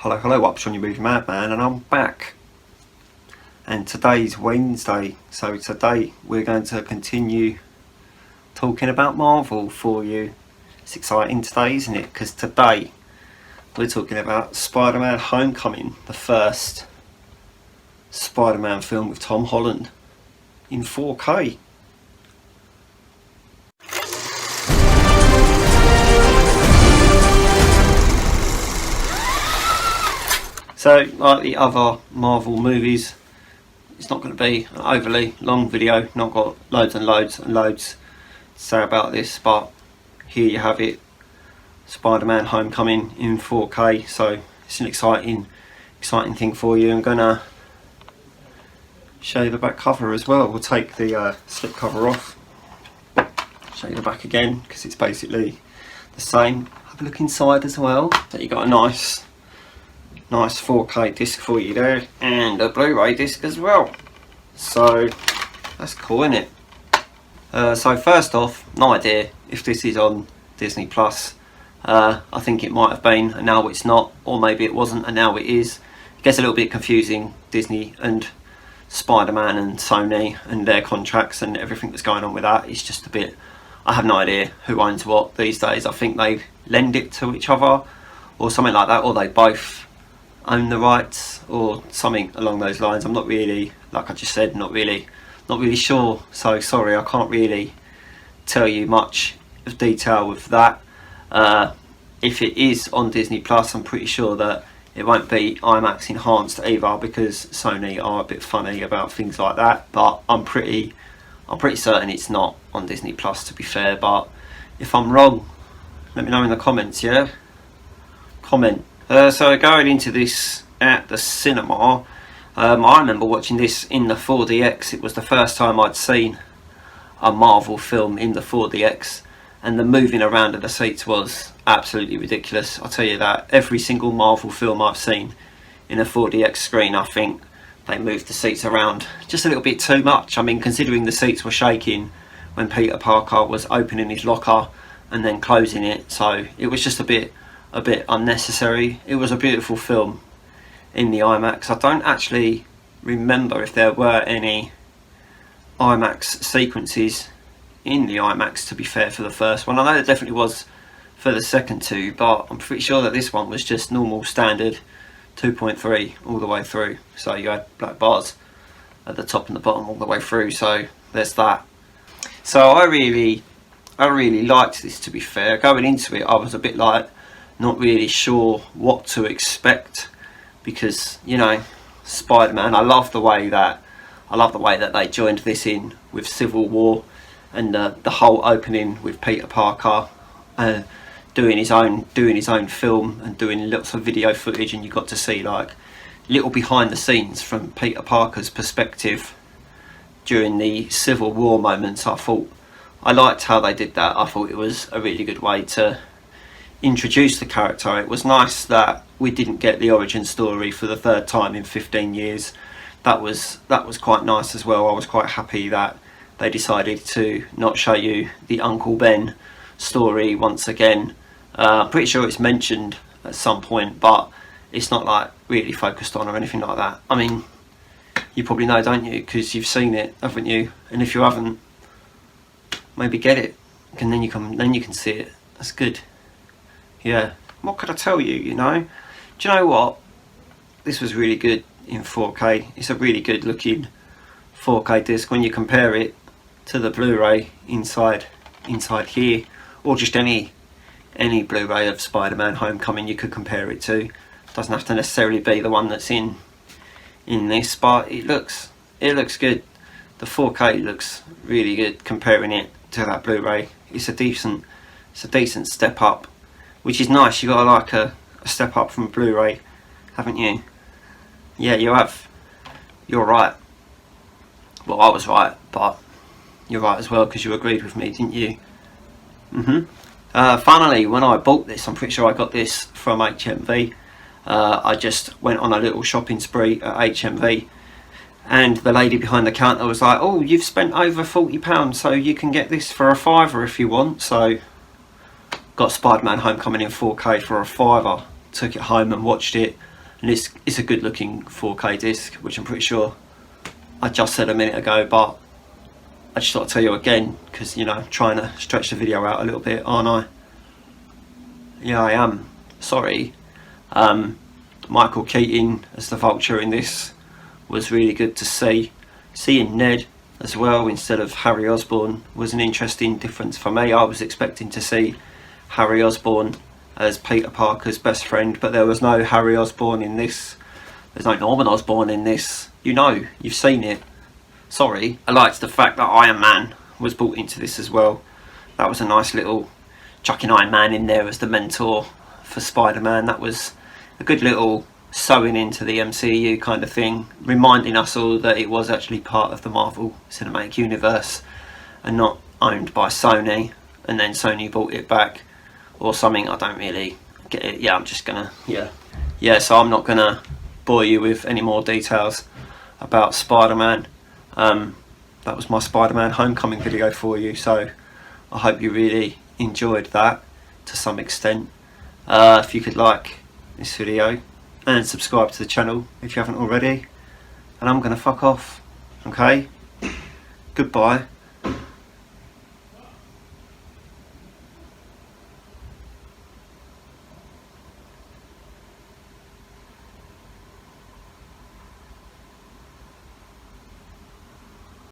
Hello, up Sean, your movie madman, and I'm back. And today's Wednesday, so today we're going to continue talking about Marvel for you. It's exciting today, isn't it? Because today we're talking about Spider-Man Homecoming, the first Spider-Man film with Tom Holland in 4K. So, like the other Marvel movies, it's not going to be an overly long video, not got loads and loads and loads to say about this, but here you have it, Spider-Man Homecoming in 4K, so it's an exciting thing for you. I'm going to show you the back cover as well. We'll take the slip cover off, show you the back again, because it's basically the same. Have a look inside as well. So you got a nice 4K disc for you there, and a Blu-ray disc as well, so that's cool, isn't it? So first off, no idea if this is on Disney Plus. I think it might have been and now it's not, or maybe it wasn't and now it is. It gets a little bit confusing, Disney and Spider-Man and Sony and their contracts and everything that's going on with that. It's just a bit, I have no idea who owns what these days. I think they lend it to each other or something like that, or they both own the rights or something along those lines. I'm not really, like I just said, not really sure, so sorry, I can't really tell you much of detail with that. If it is on Disney Plus, I'm pretty sure that it won't be IMAX enhanced either, because Sony are a bit funny about things like that, but I'm pretty certain it's not on Disney Plus, to be fair. But if I'm wrong, let me know in the comments. Yeah, comment. So going into this at the cinema, I remember watching this in the 4DX. It was the first time I'd seen a Marvel film in the 4DX, and the moving around of the seats was absolutely ridiculous. I'll tell you that. Every single Marvel film I've seen in a 4DX screen, I think they moved the seats around just a little bit too much. I mean, considering the seats were shaking when Peter Parker was opening his locker and then closing it, so it was just a bit unnecessary. It was a beautiful film in the IMAX. I don't actually remember if there were any IMAX sequences in the IMAX, to be fair, for the first one. I know there definitely was for the second two, but I'm pretty sure that this one was just normal standard 2.3 all the way through. So you had black bars at the top and the bottom all the way through, so there's that. So I really liked this, to be fair. Going into it, I was a bit like not really sure what to expect, because, you know, Spider-Man, I love the way that they joined this in with Civil War, and the whole opening with Peter Parker doing his own film and doing lots of video footage, and you got to see like little behind the scenes from Peter Parker's perspective during the Civil War moments. I liked how they did that. I thought it was a really good way to introduce the character. It was nice that we didn't get the origin story for the third time in 15 years. That was quite nice as well. I was quite happy that they decided to not show you the Uncle Ben story once again. I'm pretty sure it's mentioned at some point, but it's not like really focused on or anything like that. I mean, you probably know, don't you, because you've seen it, haven't you? And if you haven't, maybe get it, and then you can see it. That's good. Yeah, what could I tell you, you know? Do you know what? This was really good in 4K. It's a really good looking 4K disc when you compare it to the Blu-ray inside here, or just any Blu-ray of Spider-Man Homecoming you could compare it to. Doesn't have to necessarily be the one that's in this, but it looks good. The 4K looks really good comparing it to that Blu-ray. It's a decent step up, which is nice. You got like a step up from Blu-ray, haven't you? Yeah, you have. You're right. Well, I was right, but you're right as well, because you agreed with me, didn't you? Finally, when I bought this, I'm pretty sure I got this from HMV. I just went on a little shopping spree at HMV, and the lady behind the counter was like, "Oh, you've spent over £40, so you can get this for a £5 if you want." So got Spider-Man Homecoming in 4K for a £5. Took it home and watched it and it's a good looking 4K disc, which I'm pretty sure I just said a minute ago, but I just thought I'd tell you again, because, you know, I'm trying to stretch the video out a little bit, aren't I? Yeah, I am. Sorry. Michael Keaton as the Vulture in this was really good to see. Seeing Ned as well instead of Harry Osborn was an interesting difference for me. I was expecting to see Harry Osborn as Peter Parker's best friend, but there was no Harry Osborn in this. There's no Norman Osborn in this. You know, you've seen it. Sorry. I liked the fact that Iron Man was brought into this as well. That was a nice little chucking Iron Man in there as the mentor for Spider-Man. That was a good little sewing into the MCU kind of thing, reminding us all that it was actually part of the Marvel Cinematic Universe and not owned by Sony, and then Sony bought it back or something. I don't really get it. Yeah, I'm just gonna, so I'm not gonna bore you with any more details about Spider-Man. That was my Spider-Man Homecoming video for you, so I hope you really enjoyed that to some extent. If you could like this video and subscribe to the channel if you haven't already, and I'm gonna fuck off. Okay, goodbye.